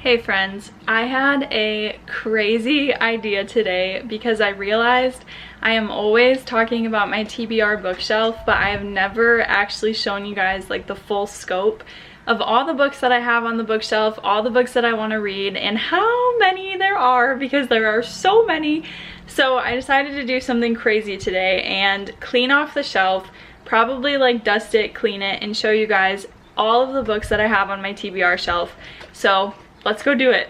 Hey friends, I had a crazy idea today because I realized I am always talking about my TBR bookshelf, but I have never actually shown you guys like the full scope of all the books that I have on the bookshelf, all the books that I want to read, and how many there are because there are so many. So I decided to do something crazy today and clean off the shelf, probably like dust it, clean it, and show you guys all of the books that I have on my TBR shelf. So let's go do it.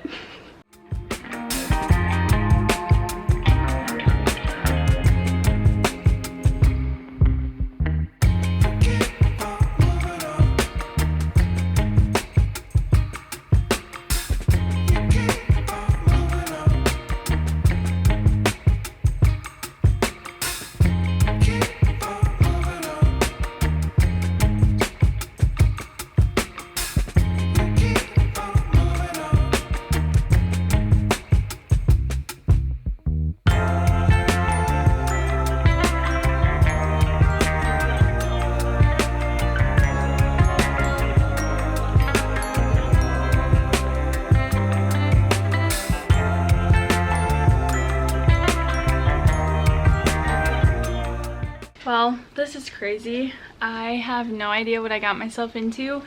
Well, this is crazy. I have no idea what I got myself into,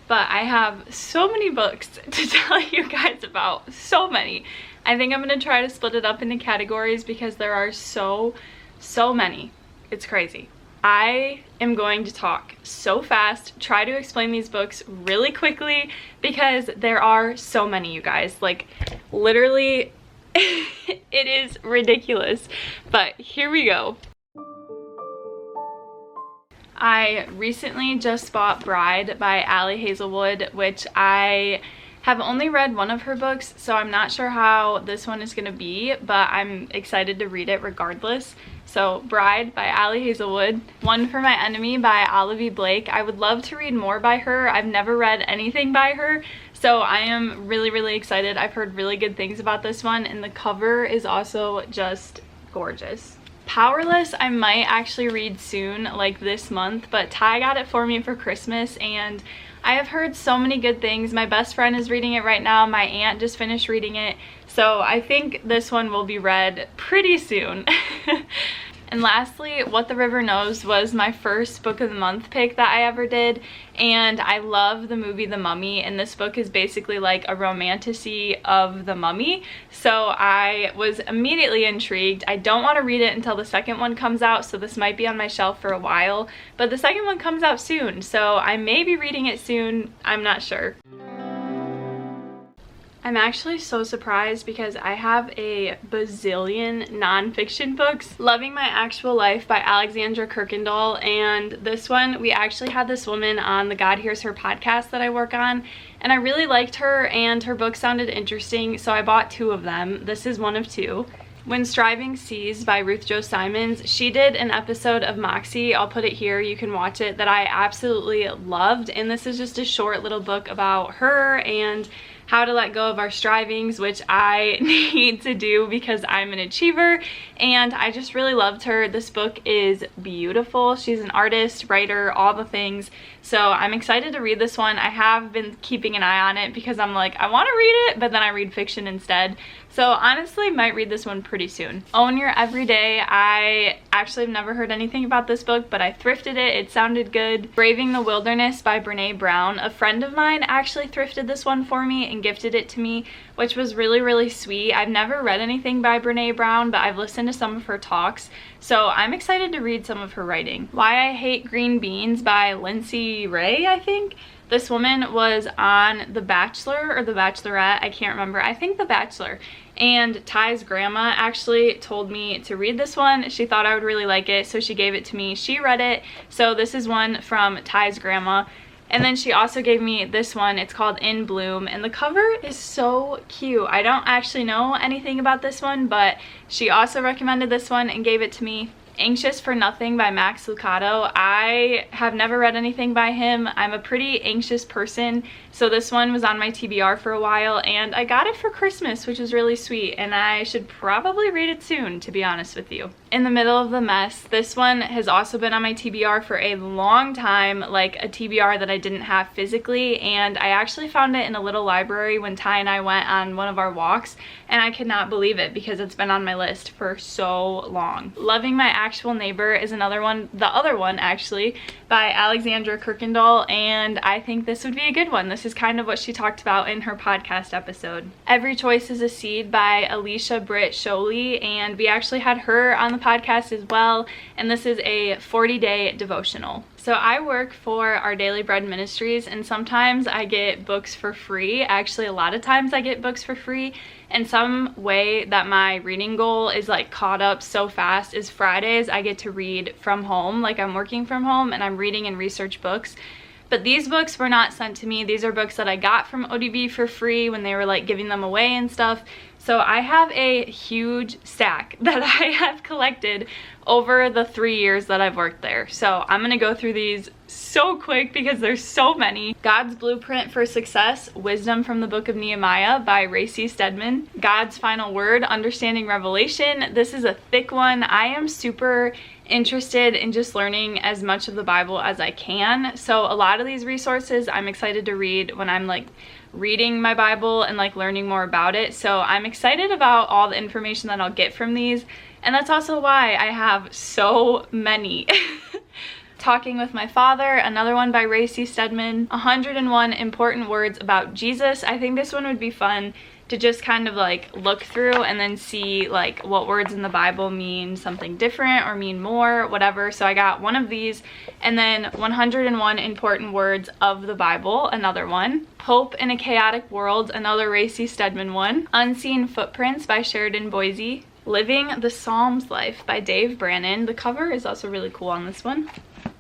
but I have so many books to tell you guys about. So many. I think I'm gonna try to split it up into categories because there are so many. It's crazy. I am going to talk so fast, try to explain these books really quickly because there are so many, you guys. Like, literally, it is ridiculous. But here we go. I recently just bought Bride by Ali Hazelwood, which I have only read one of her books, so I'm not sure how this one is going to be, but I'm excited to read it regardless. So Bride by Ali Hazelwood, One for My Enemy by Olivia Blake. I would love to read more by her. I've never read anything by her, so I am really excited. I've heard really good things about this one, and the cover is also just gorgeous. Powerless I might actually read soon, like this month, but Ty got it for me for Christmas and I have heard so many good things. My best friend is reading it right now. My aunt just finished reading it. So I think this one will be read pretty soon. And lastly, What the River Knows was my first book of the month pick that I ever did, and I love the movie The Mummy, and this book is basically like a romantasy of The Mummy, so I was immediately intrigued. I don't want to read it until the second one comes out, so this might be on my shelf for a while, but the second one comes out soon, so I may be reading it soon. I'm not sure. I'm actually so surprised because I have a bazillion nonfiction books. Loving My Actual Life by Alexandra Kirkendall, and this one, we actually had this woman on the God Hears Her podcast that I work on, and I really liked her and her book sounded interesting, so I bought two of them. This is one of two. When Striving Sees by Ruth Jo Simons. She did an episode of Moxie, I'll put it here, you can watch it, that I absolutely loved, and this is just a short little book about her and how to let go of our strivings, which I need to do because I'm an achiever, and I just really loved her. This book is beautiful. She's an artist, writer, all the things, so I'm excited to read this one. I have been keeping an eye on it because I'm like, I want to read it, but then I read fiction instead. So honestly, might read this one pretty soon. Own Your Everyday. I actually have never heard anything about this book, but I thrifted it. It sounded good. Braving the Wilderness by Brene Brown. A friend of mine actually thrifted this one for me and gifted it to me, which was really sweet. I've never read anything by Brene Brown, but I've listened to some of her talks, so I'm excited to read some of her writing. Why I Hate Green Beans by Lindsay Ray, I think. This woman was on The Bachelor or The Bachelorette, I can't remember. I think The Bachelor. And Ty's grandma actually told me to read this one. She thought I would really like it, so she gave it to me. She read it, so this is one from Ty's grandma. And then she also gave me this one. It's called In Bloom, and the cover is so cute. I don't actually know anything about this one, but she also recommended this one and gave it to me. Anxious for Nothing by Max Lucado. I have never read anything by him. I'm a pretty anxious person, so this one was on my TBR for a while, and I got it for Christmas, which was really sweet, and I should probably read it soon, to be honest with you. In the Middle of the Mess. This one has also been on my TBR for a long time, like a TBR that I didn't have physically, and I actually found it in a little library when Ty and I went on one of our walks, and I could not believe it because it's been on my list for so long. Loving My Actual Neighbor is another one, the other one actually, by Alexandra Kirkendall, and I think this would be a good one. This is kind of what she talked about in her podcast episode. Every Choice is a Seed by Alicia Britt Sholey, and we actually had her on the podcast as well, and this is a 40-day devotional. So I work for Our Daily Bread Ministries, and sometimes I get books for free. Actually, a lot of times I get books for free, and some way that my reading goal is like caught up so fast is Fridays I get to read from home, like I'm working from home and I'm reading and research books. But these books were not sent to me. These are books that I got from ODB for free when they were like giving them away and stuff. So I have a huge stack that I have collected over the 3 years that I've worked there. So I'm gonna go through these so quick because there's so many. God's Blueprint for Success, Wisdom from the Book of Nehemiah by Racy Stedman. God's Final Word, Understanding Revelation. This is a thick one. I am super interested in just learning as much of the Bible as I can. So a lot of these resources I'm excited to read when I'm like reading my Bible and like learning more about it. So I'm excited about all the information that I'll get from these, and that's also why I have so many. Talking with My Father, another one by Racy Stedman. 101 Important Words About Jesus. I think this one would be fun to just kind of like look through and then see like what words in the Bible mean something different or mean more, whatever. So I got one of these, and then 101 Important Words of the Bible, another one. Hope in a Chaotic World, another Racy Stedman one. Unseen Footprints by Sheridan Boise. Living the Psalms Life by Dave Brannon. The cover is also really cool on this one.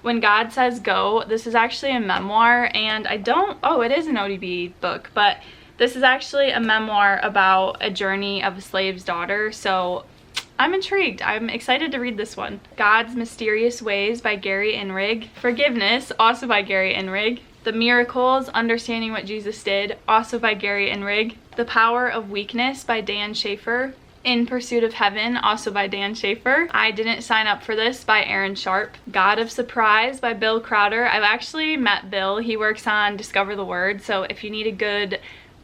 When God Says Go. This is actually a memoir, and it is an ODB book, but this is actually a memoir about a journey of a slave's daughter, so I'm intrigued. I'm excited to read this one. God's Mysterious Ways by Gary Inrig. Forgiveness, also by Gary Inrig. The Miracles, Understanding What Jesus Did, also by Gary Inrig. The Power of Weakness by Dan Schaefer. In Pursuit of Heaven, also by Dan Schaefer. I Didn't Sign Up for This by Aaron Sharp. God of Surprise by Bill Crowder. I've actually met Bill. He works on Discover the Word, so if you need a good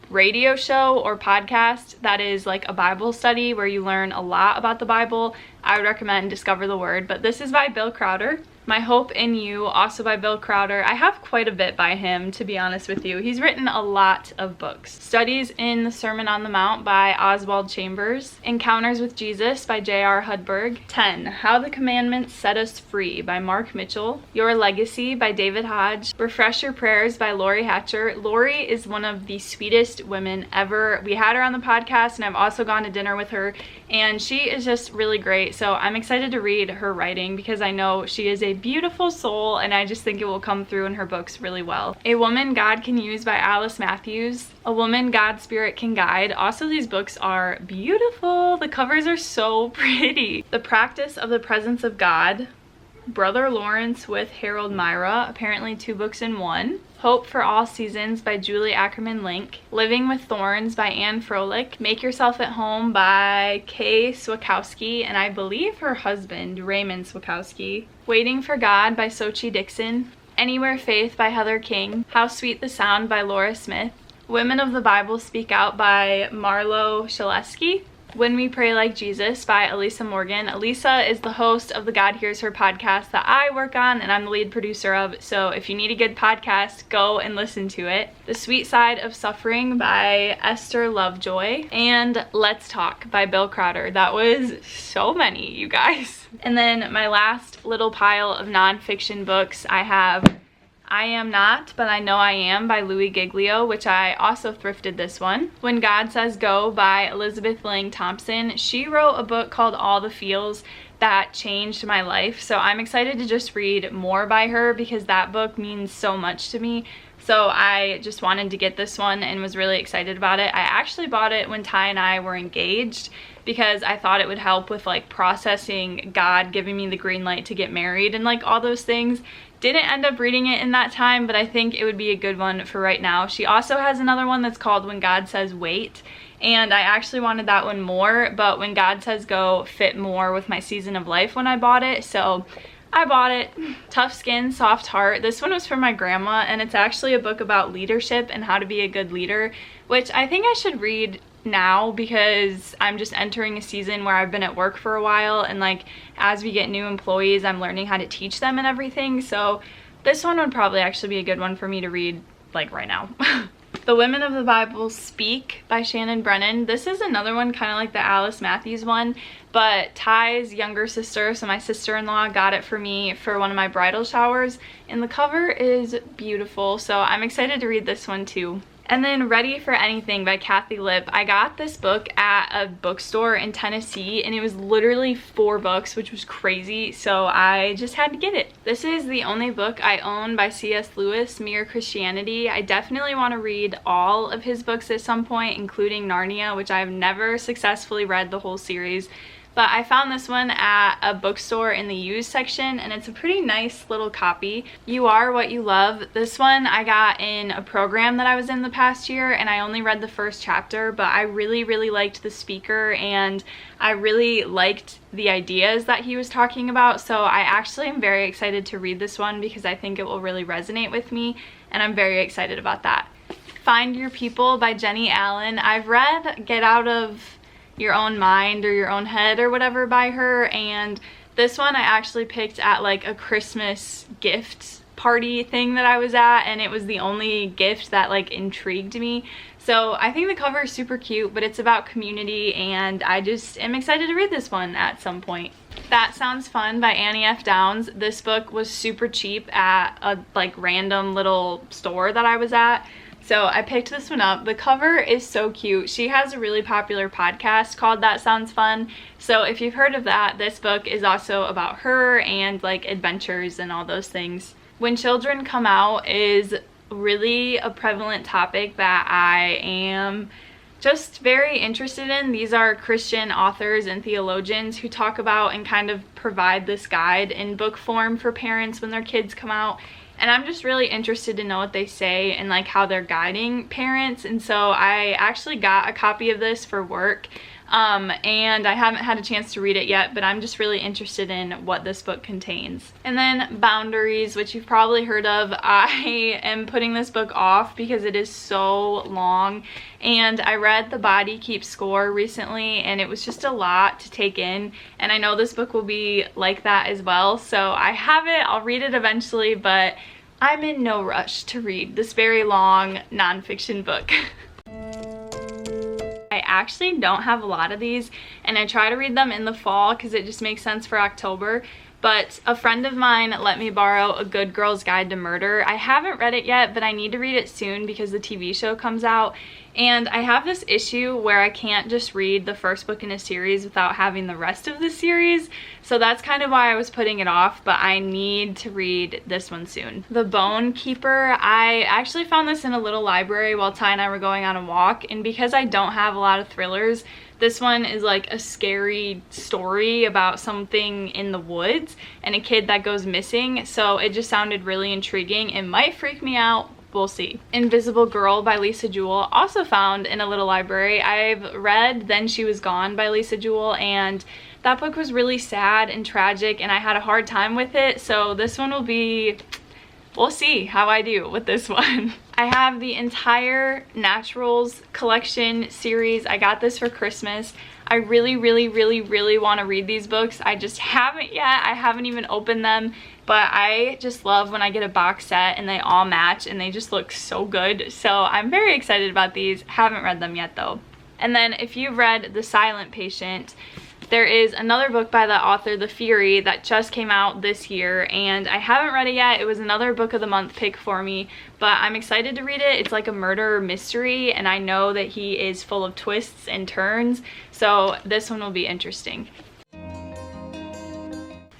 radio show or podcast that is like a Bible study where you learn a lot about the Bible, I would recommend Discover the Word. But this is by Bill Crowder. My Hope in You, also by Bill Crowder. I have quite a bit by him, to be honest with you. He's written a lot of books. Studies in the Sermon on the Mount by Oswald Chambers. Encounters with Jesus by J.R. Hudberg. 10. How the Commandments Set Us Free by Mark Mitchell. Your Legacy by David Hodge. Refresh Your Prayers by Lori Hatcher. Lori is one of the sweetest women ever. We had her on the podcast, and I've also gone to dinner with her, and she is just really great. So I'm excited to read her writing because I know she is a beautiful soul, and I just think it will come through in her books really well. A Woman God Can Use by Alice Matthews. A Woman God's Spirit Can Guide. Also, these books are beautiful. The covers are so pretty. The Practice of the Presence of God. Brother Lawrence with Harold Myra. Apparently 2 books in one. Hope for All Seasons by Julie Ackerman Link. Living with Thorns by Anne Froelich. Make Yourself at Home by Kay Swakowski, and I believe her husband, Raymond Swakowski. Waiting for God by Sochi Dixon. Anywhere Faith by Heather King. How Sweet the Sound by Laura Smith. Women of the Bible Speak Out by Marlo Shaleski. When We Pray Like Jesus by Elisa Morgan. Elisa is the host of the God Hears Her podcast that I work on, and I'm the lead producer of, so if you need a good podcast, go and listen to it. The Sweet Side of Suffering by Esther Lovejoy. And Let's Talk by Bill Crowder. That was so many, you guys. And then my last little pile of nonfiction books, I have I Am Not, But I Know I Am by Louis Giglio, which I also thrifted this one. When God Says Go by Elizabeth Lang Thompson. She wrote a book called All the Feels that changed my life, so I'm excited to just read more by her because that book means so much to me. So I just wanted to get this one and was really excited about it. I actually bought it when Ty and I were engaged because I thought it would help with like processing God giving me the green light to get married and like all those things. Didn't end up reading it in that time, but I think it would be a good one for right now. She also has another one that's called When God Says Wait, and I actually wanted that one more, but When God Says Go fit more with my season of life when I bought it, so I bought it. Tough Skin, Soft Heart. This one was for my grandma, and it's actually a book about leadership and how to be a good leader, which I think I should read now because I'm just entering a season where I've been at work for a while, and like as we get new employees, I'm learning how to teach them and everything. So this one would probably actually be a good one for me to read like right now. The Women of the Bible Speak by Shannon Brennan. This is another one kind of like the Alice Matthews one, but Ty's younger sister, so my sister-in-law, got it for me for one of my bridal showers, and the cover is beautiful, so I'm excited to read this one too. And then Ready for Anything by Kathy Lipp. I got this book at a bookstore in Tennessee, and it was literally $4, which was crazy, so I just had to get it. This is the only book I own by C.S. Lewis, Mere Christianity. I definitely want to read all of his books at some point, including Narnia, which I've never successfully read the whole series. But I found this one at a bookstore in the used section, and it's a pretty nice little copy. You Are What You Love. This one I got in a program that I was in the past year, and I only read the first chapter, but I really, really liked the speaker, and I really liked the ideas that he was talking about. So I actually am very excited to read this one because I think it will really resonate with me, and I'm very excited about that. Find Your People by Jenny Allen. I've read Get Out of Your Own Mind or Your Own Head or whatever by her, and this one I actually picked at like a Christmas gift party thing that I was at, and it was the only gift that like intrigued me. So I think the cover is super cute, but it's about community, and I just am excited to read this one at some point. That Sounds Fun by Annie F. Downs. This book was super cheap at a like random little store that I was at, so I picked this one up. The cover is so cute. She has a really popular podcast called That Sounds Fun. So if you've heard of that, this book is also about her and like adventures and all those things. When Children Come Out is really a prevalent topic that I am just very interested in. These are Christian authors and theologians who talk about and kind of provide this guide in book form for parents when their kids come out. And I'm just really interested to know what they say and like how they're guiding parents. And so I actually got a copy of this for work, and I haven't had a chance to read it yet, but I'm just really interested in what this book contains. And then Boundaries, which you've probably heard of. I am putting this book off because it is so long, and I read The Body Keeps Score recently, and it was just a lot to take in, and I know this book will be like that as well. So I have it, I'll read it eventually, but I'm in no rush to read this very long nonfiction book. I actually don't have a lot of these, and I try to read them in the fall because it just makes sense for October. But a friend of mine let me borrow A Good Girl's Guide to Murder. I haven't read it yet, but I need to read it soon because the TV show comes out. And I have this issue where I can't just read the first book in a series without having the rest of the series. So that's kind of why I was putting it off, but I need to read this one soon. The Bone Keeper. I actually found this in a little library while Ty and I were going on a walk, and because I don't have a lot of thrillers, this one is like a scary story about something in the woods and a kid that goes missing, so it just sounded really intriguing. It might freak me out, we'll see. Invisible Girl by Lisa Jewell, also found in a little library. I've read Then She Was Gone by Lisa Jewell, and that book was really sad and tragic, and I had a hard time with it, so this one will be, we'll see how I do with this one. I have the entire Naturals collection series. I got this for Christmas. I really, really, really, really want to read these books. I just haven't yet. I haven't even opened them, but I just love when I get a box set and they all match and they just look so good. So I'm very excited about these. Haven't read them yet though. And then if you've read The Silent Patient, there is another book by the author, The Fury, that just came out this year, and I haven't read it yet. It was another book of the month pick for me, but I'm excited to read it. It's like a murder mystery, and I know that he is full of twists and turns, so this one will be interesting.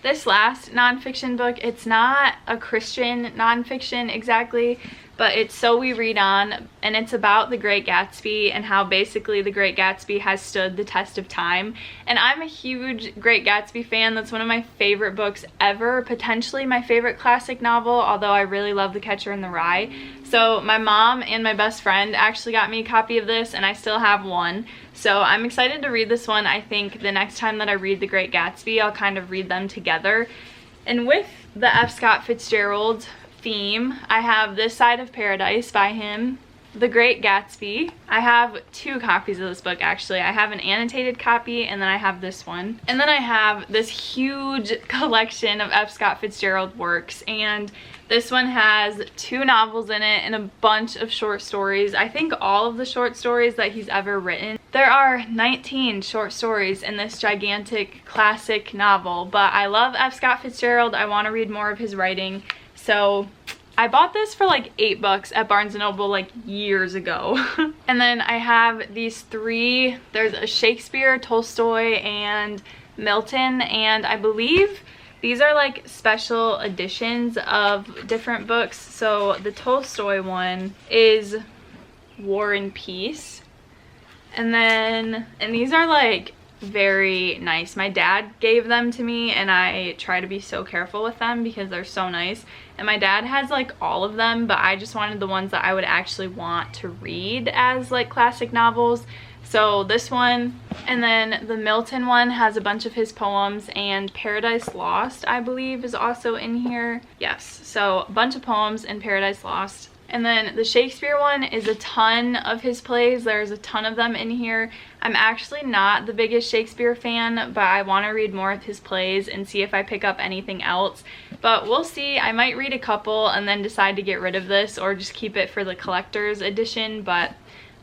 This last nonfiction book, it's not a Christian nonfiction exactly, but it's So We Read On, and it's about The Great Gatsby and how basically The Great Gatsby has stood the test of time. And I'm a huge Great Gatsby fan. That's one of my favorite books ever, potentially my favorite classic novel, although I really love The Catcher in the Rye. So my mom and my best friend actually got me a copy of this, and I still have one. So I'm excited to read this one. I think the next time that I read The Great Gatsby, I'll kind of read them together. And with the F. Scott Fitzgerald theme, I have This Side of Paradise by him, The Great Gatsby. I have 2 copies of this book actually. I have an annotated copy, and then I have this one. And then I have this huge collection of F. Scott Fitzgerald works, and this one has 2 novels in it and a bunch of short stories. I think all of the short stories that he's ever written. There are 19 short stories in this gigantic classic novel, but I love F. Scott Fitzgerald. I want to read more of his writing. So I bought this for like $8 at Barnes & Noble like years ago. And then I have these 3, there's a Shakespeare, Tolstoy, and Milton, and I believe these are like special editions of different books. So the Tolstoy one is War and Peace. And these are like very nice. My dad gave them to me, and I try to be so careful with them because they're so nice. And my dad has like all of them, but I just wanted the ones that I would actually want to read as like classic novels. So this one, and then the Milton one has a bunch of his poems, and Paradise Lost, I believe, is also in here. Yes, so a bunch of poems in Paradise Lost. And then the Shakespeare one is a ton of his plays. There's a ton of them in here. I'm actually not the biggest Shakespeare fan, but I want to read more of his plays and see if I pick up anything else. But we'll see. I might read a couple and then decide to get rid of this or just keep it for the collector's edition, but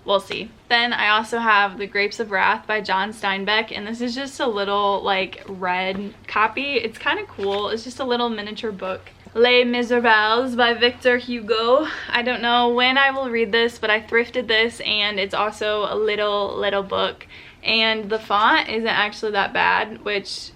we'll see. Then I also have The Grapes of Wrath by John Steinbeck, and this is just a little like red copy. It's kind of cool. It's just a little miniature book. Les Miserables by Victor Hugo. I don't know when I will read this, but I thrifted this, and it's also a little book, and the font isn't actually that bad, which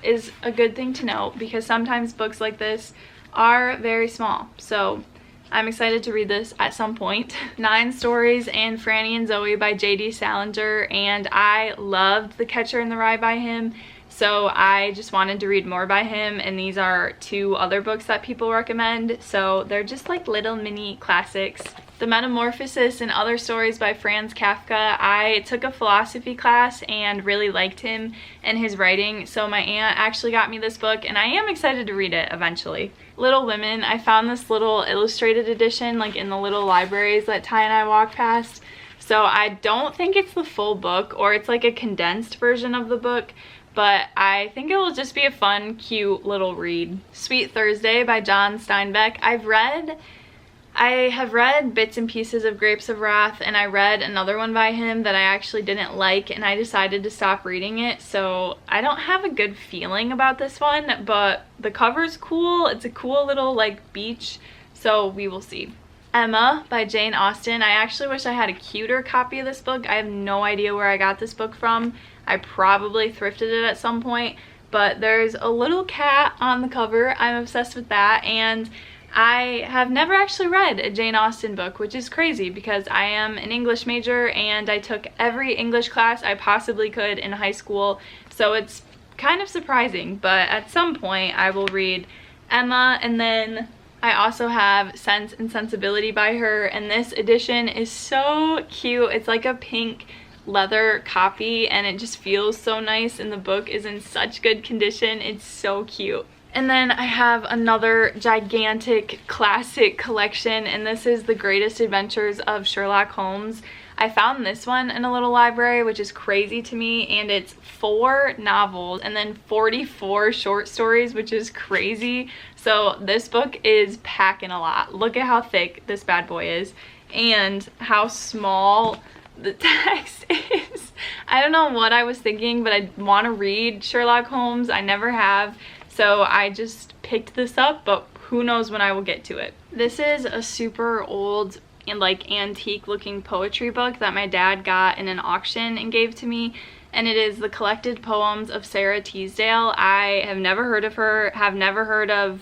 is a good thing to know because sometimes books like this are very small. So I'm excited to read this at some point. 9 Stories and Franny and Zooey by J.D. Salinger, and I loved The Catcher in the Rye by him. So I just wanted to read more by him, and these are 2 other books that people recommend. So they're just like little mini classics. The Metamorphosis and Other Stories by Franz Kafka. I took a philosophy class and really liked him and his writing. So my aunt actually got me this book, and I am excited to read it eventually. Little Women. I found this little illustrated edition like in the little libraries that Ty and I walked past. So I don't think it's the full book, or it's like a condensed version of the book, but I think it will just be a fun, cute little read. Sweet Thursday by John Steinbeck. I have read bits and pieces of Grapes of Wrath, and I read another one by him that I actually didn't like, and I decided to stop reading it. So I don't have a good feeling about this one, but the cover's cool. It's a cool little like beach, so we will see. Emma by Jane Austen. I actually wish I had a cuter copy of this book. I have no idea where I got this book from. I probably thrifted it at some point, but there's a little cat on the cover. I'm obsessed with that, and I have never actually read a Jane Austen book, which is crazy because I am an English major and I took every English class I possibly could in high school, so it's kind of surprising, but at some point I will read Emma. And then I also have Sense and Sensibility by her, and this edition is so cute. It's like a pink leather copy, and it just feels so nice, and the book is in such good condition. It's so cute. And then I have another gigantic classic collection, and this is The Greatest Adventures of Sherlock Holmes. I found this one in a little library, which is crazy to me, and it's 4 novels and then 44 short stories, which is crazy. So this book is packing a lot. Look at how thick this bad boy is and how small the text is. I don't know what I was thinking, but I want to read Sherlock Holmes. I never have, so I just picked this up, but who knows when I will get to it. This is a super old and like antique looking poetry book that my dad got in an auction and gave to me, and it is the collected poems of Sarah Teasdale. I have never heard of her, have never heard of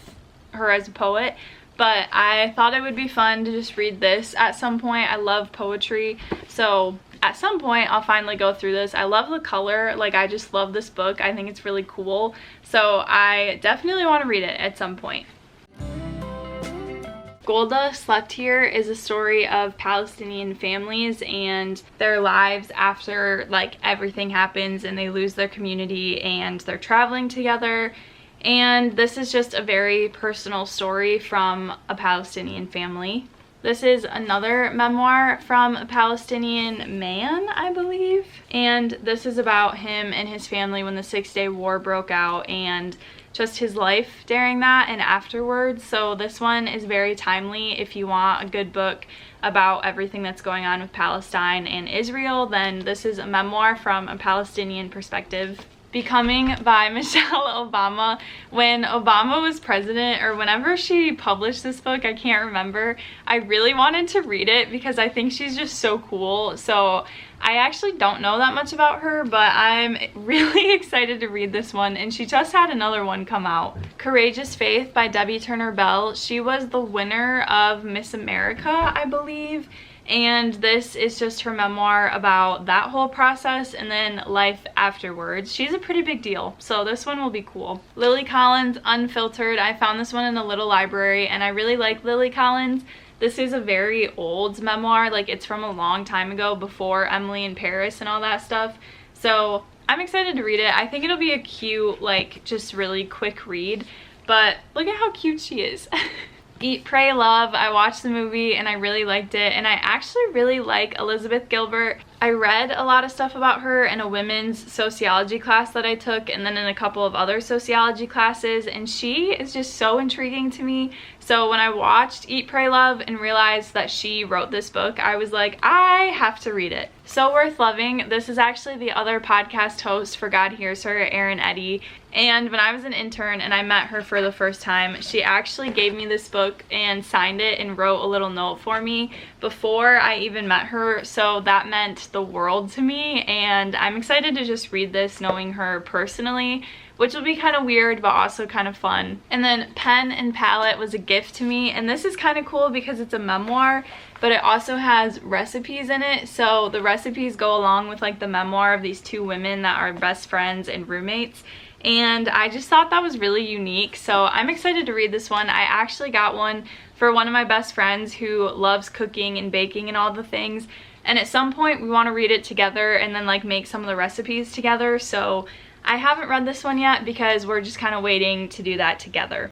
her as a poet, but I thought it would be fun to just read this at some point. I love poetry, so at some point I'll finally go through this. I love the color, like I just love this book. I think it's really cool, so I definitely want to read it at some point. Golda Slept Here is a story of Palestinian families and their lives after like everything happens and they lose their community and they're traveling together. And this is just a very personal story from a Palestinian family. This is another memoir from a Palestinian man, I believe. And this is about him and his family when the Six-Day War broke out and just his life during that and afterwards. So this one is very timely. If you want a good book about everything that's going on with Palestine and Israel, then this is a memoir from a Palestinian perspective. Becoming by Michelle Obama. When Obama was president, or whenever she published this book, I can't remember, I really wanted to read it because I think she's just so cool. So I actually don't know that much about her, but I'm really excited to read this one, and she just had another one come out. Courageous Faith by Debbie Turner Bell. She was the winner of Miss America, I believe. And this is just her memoir about that whole process and then life afterwards. She's a pretty big deal, so this one will be cool. Lily Collins, Unfiltered. I found this one in a little library and I really like Lily Collins. This is a very old memoir, like it's from a long time ago before Emily in Paris and all that stuff. So I'm excited to read it. I think it'll be a cute, like just really quick read, but look at how cute she is. Eat, Pray, Love. I watched the movie and I really liked it, and I actually really like Elizabeth Gilbert. I read a lot of stuff about her in a women's sociology class that I took, and then in a couple of other sociology classes, and she is just so intriguing to me. So when I watched Eat, Pray, Love and realized that she wrote this book, I was like, I have to read it. So Worth Loving. This is actually the other podcast host for God Hears Her, Erin Eddy. And when I was an intern and I met her for the first time, she actually gave me this book and signed it and wrote a little note for me before I even met her. So that meant the world to me, and I'm excited to just read this knowing her personally, which will be kind of weird but also kind of fun. And then Pen and Palette was a gift to me, and this is kind of cool because it's a memoir, but it also has recipes in it. So the recipes go along with like the memoir of these two women that are best friends and roommates. And I just thought that was really unique, so I'm excited to read this one. I actually got one for one of my best friends who loves cooking and baking and all the things, and at some point we want to read it together and then like make some of the recipes together. So I haven't read this one yet because we're just kind of waiting to do that together.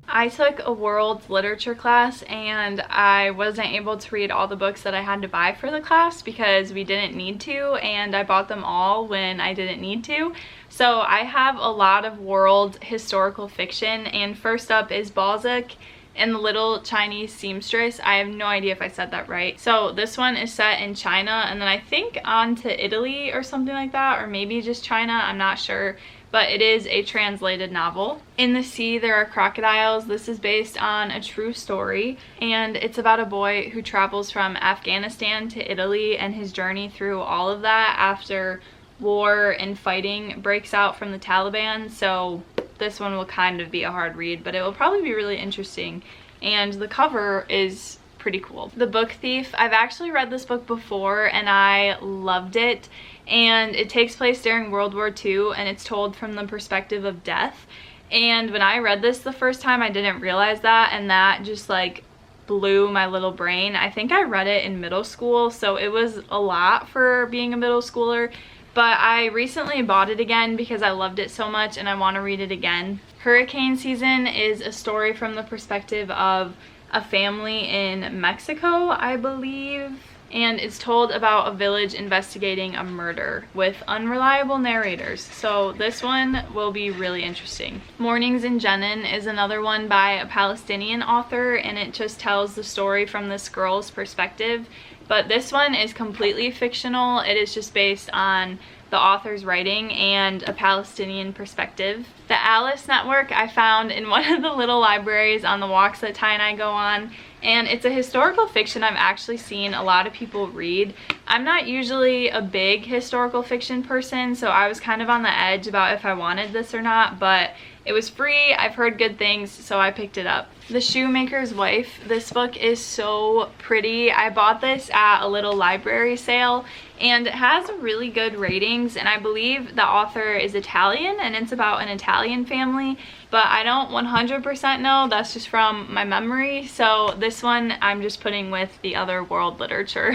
I took a world literature class and I wasn't able to read all the books that I had to buy for the class because we didn't need to, and I bought them all when I didn't need to. So I have a lot of world historical fiction, and first up is Balzac and the Little Chinese Seamstress. I have no idea if I said that right. So this one is set in China and then I think on to Italy or something like that, or maybe just China, I'm not sure. But it is a translated novel. In the Sea There Are Crocodiles. This is based on a true story, and it's about a boy who travels from Afghanistan to Italy and his journey through all of that after war and fighting breaks out from the Taliban. So this one will kind of be a hard read, but it will probably be really interesting, and the cover is pretty cool. The Book Thief. I've actually read this book before and I loved it, and it takes place during World War II and it's told from the perspective of death. And when I read this the first time, I didn't realize that, and that just like blew my little brain. I think I read it in middle school, so it was a lot for being a middle schooler, but I recently bought it again because I loved it so much and I want to read it again. Hurricane Season is a story from the perspective of a family in Mexico, I believe, and it's told about a village investigating a murder with unreliable narrators. So this one will be really interesting. Mornings in Jenin is another one by a Palestinian author, and it just tells the story from this girl's perspective. But this one is completely fictional. It is just based on the author's writing and a Palestinian perspective. The Alice Network I found in one of the little libraries on the walks that Ty and I go on, and it's a historical fiction I've actually seen a lot of people read. I'm not usually a big historical fiction person, so I was kind of on the edge about if I wanted this or not, but it was free, I've heard good things, so I picked it up. The Shoemaker's Wife. This book is so pretty. I bought this at a little library sale, and it has really good ratings, and I believe the author is Italian, and it's about an Italian family, but I don't 100% know. That's just from my memory, so this one I'm just putting with the other world literature.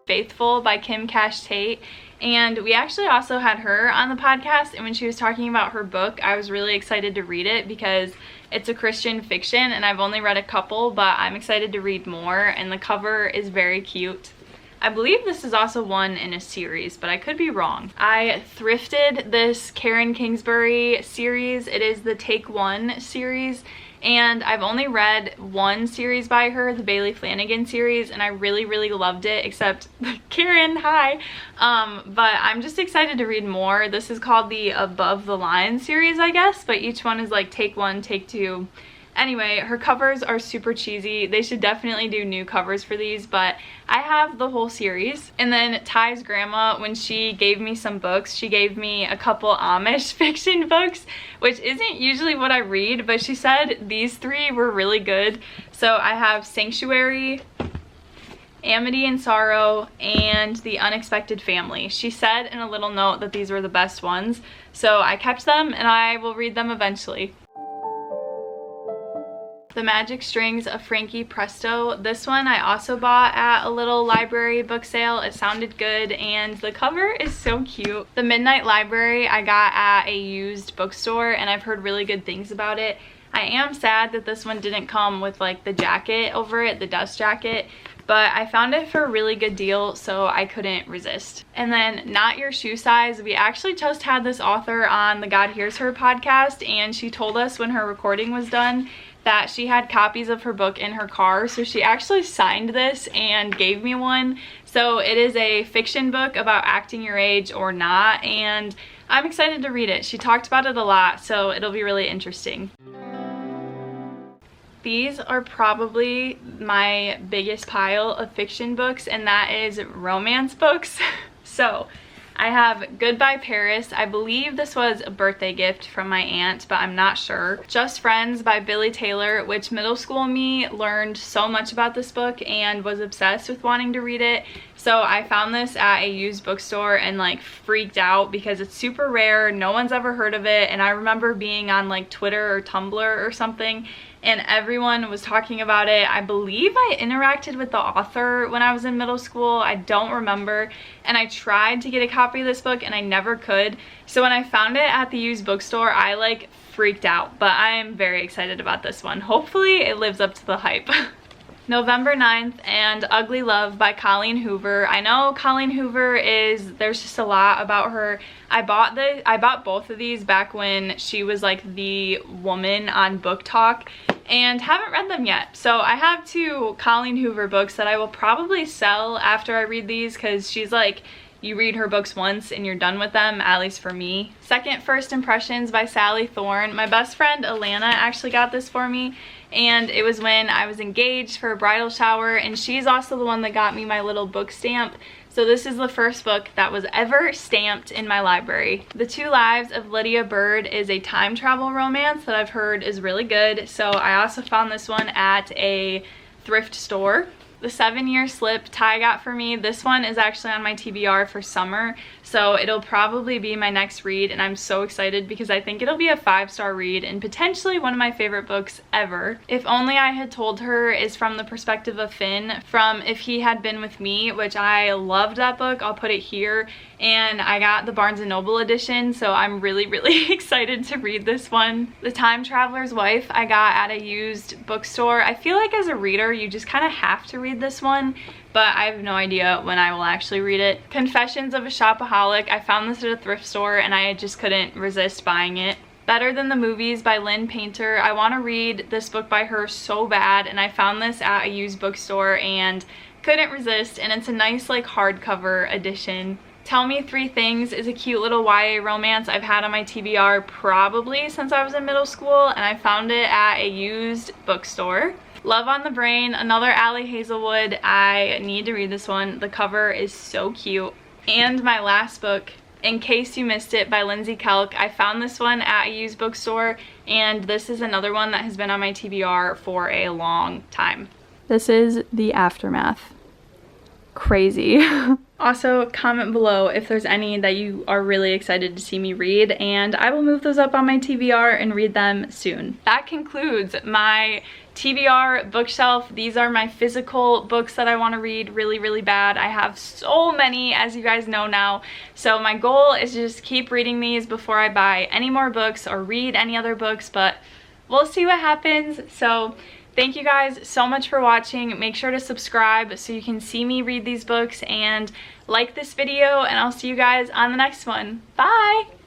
Faithful by Kim Cash Tate. And we actually also had her on the podcast, and when she was talking about her book, I was really excited to read it because it's a Christian fiction and I've only read a couple, but I'm excited to read more, and the cover is very cute. I believe this is also one in a series, but I could be wrong. I thrifted this Karen Kingsbury series. It is the Take One series, and I've only read one series by her, the Bailey Flanagan series, and I really loved it, except Karen, hi. But I'm just excited to read more. This is called the Above the Line series, I guess, but each one is like take one, take two. Anyway, her covers are super cheesy. They should definitely do new covers for these, but I have the whole series. And then Ty's grandma, when she gave me some books, she gave me a couple Amish fiction books, which isn't usually what I read, but she said these three were really good. So I have Sanctuary, Amity and Sorrow, and The Unexpected Family. She said in a little note that these were the best ones, so I kept them and I will read them eventually. The Magic Strings of Frankie Presto. This one I also bought at a little library book sale. It sounded good and the cover is so cute. The Midnight Library I got at a used bookstore, and I've heard really good things about it. I am sad that this one didn't come with like the jacket over it, the dust jacket, but I found it for a really good deal, so I couldn't resist. And then Not Your Shoe Size. We actually just had this author on the God Hears Her podcast, and she told us when her recording was done that she had copies of her book in her car, so she actually signed this and gave me one. So it is a fiction book about acting your age or not, and I'm excited to read it. She talked about it a lot, so it'll be really interesting. These are probably my biggest pile of fiction books, and that is romance books. So I have Goodbye Paris. I believe this was a birthday gift from my aunt, but I'm not sure. Just Friends by Billy Taylor, which middle school me learned so much about this book and was obsessed with wanting to read it. So I found this at a used bookstore and like freaked out because it's super rare. No one's ever heard of it. And I remember being on like Twitter or Tumblr or something, and everyone was talking about it. I believe I interacted with the author when I was in middle school. I don't remember. And I tried to get a copy of this book and I never could. So when I found it at the used bookstore, I like freaked out. But I am very excited about this one. Hopefully it lives up to the hype. November 9th and Ugly Love by Colleen Hoover. I know Colleen Hoover there's just a lot about her. I bought both of these back when she was like the woman on Book Talk, and haven't read them yet. So I have two Colleen Hoover books that I will probably sell after I read these, because she's like, you read her books once and you're done with them, at least for me. Second First Impressions by Sally Thorne. My best friend Alana actually got this for me, and it was when I was engaged for a bridal shower, and she's also the one that got me my little book stamp. So this is the first book that was ever stamped in my library. The Two Lives of Lydia Bird is a time travel romance that I've heard is really good. So I also found this one at a thrift store. The 7 Year Slip Ty got for me. This one is actually on my TBR for summer, so it'll probably be my next read, and I'm so excited because I think it'll be a 5-star read and potentially one of my favorite books ever. If Only I Had Told Her is from the perspective of Finn from If He Had Been With Me, which I loved that book. I'll put it here. And I got the Barnes & Noble edition, so I'm really excited to read this one. The Time Traveler's Wife I got at a used bookstore. I feel like as a reader you just kind of have to read this one, but I have no idea when I will actually read it. Confessions of a Shopaholic. I found this at a thrift store and I just couldn't resist buying it. Better Than the Movies by Lynn Painter. I want to read this book by her so bad, and I found this at a used bookstore and couldn't resist, and it's a nice like hardcover edition. Tell Me Three Things is a cute little YA romance I've had on my TBR probably since I was in middle school, and I found it at a used bookstore. Love on the Brain, another Ali Hazelwood. I need to read this one. The cover is so cute. And my last book, In Case You Missed It by Lindsay Kelk. I found this one at a used bookstore, and this is another one that has been on my TBR for a long time. This is The Aftermath. Crazy. Also, comment below if there's any that you are really excited to see me read, and I will move those up on my TBR and read them soon. That concludes my TBR bookshelf. These are my physical books that I want to read really, really bad. I have so many, as you guys know now. So my goal is to just keep reading these before I buy any more books or read any other books, but we'll see what happens. So thank you guys so much for watching. Make sure to subscribe so you can see me read these books, and like this video, and I'll see you guys on the next one. Bye!